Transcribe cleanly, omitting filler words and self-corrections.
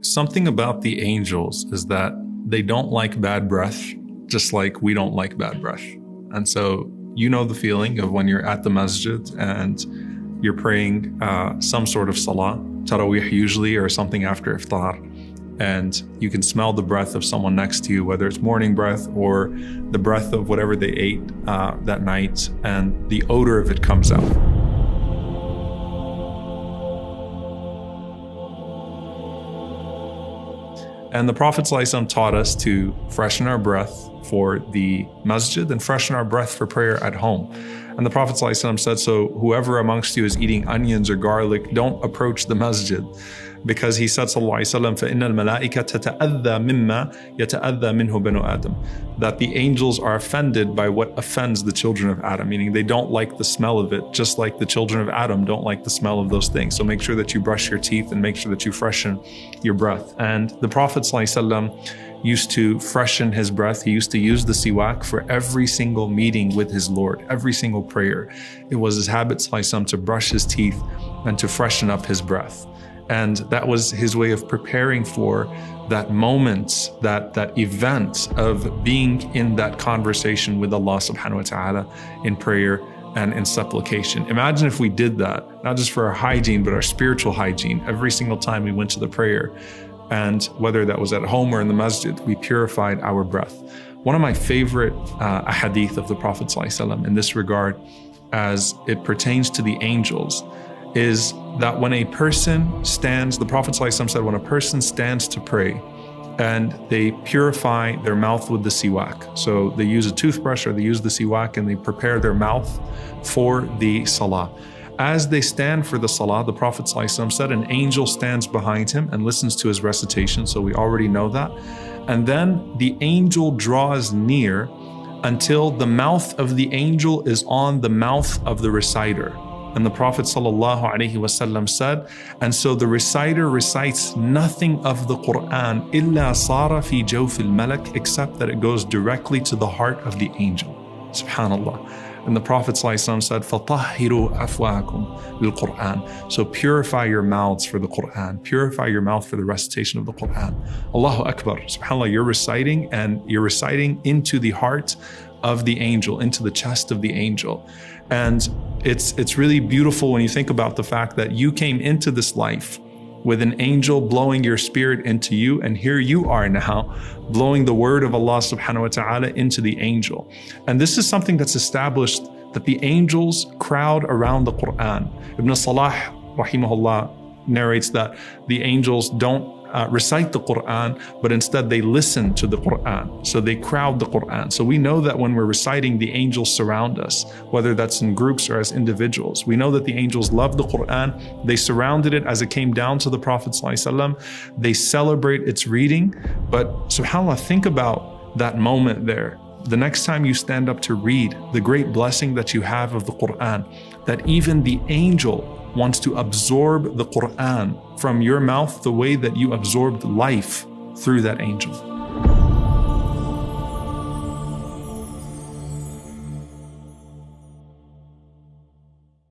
Something about the angels is that they don't like bad breath, just like we don't like bad breath. And so you know the feeling of when you're at the masjid and you're praying some sort of salah, tarawih usually, or something after iftar, and you can smell the breath of someone next to you, whether it's morning breath or the breath of whatever they ate that night, and the odor of it comes out. And the Prophet ﷺ taught us to freshen our breath for the masjid and freshen our breath for prayer at home. And the Prophet ﷺ said, so whoever amongst you is eating onions or garlic, don't approach the masjid. Because he said, sallallahu alayhi wa sallam, فَإِنَّ الْمَلَائِكَةَ تَتَأَذَّى مِمَّا يَتَأَذَّى مِنْهُ بَنُو آدَمَ. That the angels are offended by what offends the children of Adam, meaning they don't like the smell of it, just like the children of Adam don't like the smell of those things. So make sure that you brush your teeth and make sure that you freshen your breath. And the Prophet ﷺ used to freshen his breath. He used to use the siwak for every single meeting with his Lord, every single prayer. It was his habit ﷺ to brush his teeth and to freshen up his breath. And that was his way of preparing for that moment, that event of being in that conversation with Allah subhanahu wa ta'ala in prayer and in supplication. Imagine if we did that, not just for our hygiene, but our spiritual hygiene, every single time we went to the prayer. And whether that was at home or in the masjid, we purified our breath. One of my favorite ahadith of the Prophet ﷺ in this regard, as it pertains to the angels, is that when a person stands, the Prophet ﷺ said, when a person stands to pray and they purify their mouth with the siwak, so they use a toothbrush or they use the siwak and they prepare their mouth for the salah. As they stand for the salah, the Prophet ﷺ said, an angel stands behind him and listens to his recitation, so we already know that. And then the angel draws near until the mouth of the angel is on the mouth of the reciter. And the Prophet ﷺ said, and so the reciter recites nothing of the Quran إِلَّا صَارَ فِي جَوْفِ الْمَلَكِ, except that it goes directly to the heart of the angel. SubhanAllah. And the Prophet ﷺ said, فَطَهِّرُوا أَفْوَاكُمْ لِلْقُرْآنِ. So purify your mouths for the Quran. Purify your mouth for the recitation of the Quran. Allahu Akbar. SubhanAllah, you're reciting and you're reciting into the heart of the angel, into the chest of the angel. And it's really beautiful when you think about the fact that you came into this life with an angel blowing your spirit into you, and here you are now blowing the word of Allah subhanahu wa ta'ala into the angel. And this is something that's established, that the angels crowd around the Quran. Ibn Salah rahimahullah narrates that the angels don't recite the Quran, but instead they listen to the Quran. So they crowd the Quran. So we know that when we're reciting, the angels surround us, whether that's in groups or as individuals. We know that the angels love the Quran. They surrounded it as it came down to the Prophet ﷺ. They celebrate its reading. But subhanAllah, think about that moment there. The next time you stand up to read, the great blessing that you have of the Quran, that even the angel wants to absorb the Quran from your mouth the way that you absorbed life through that angel.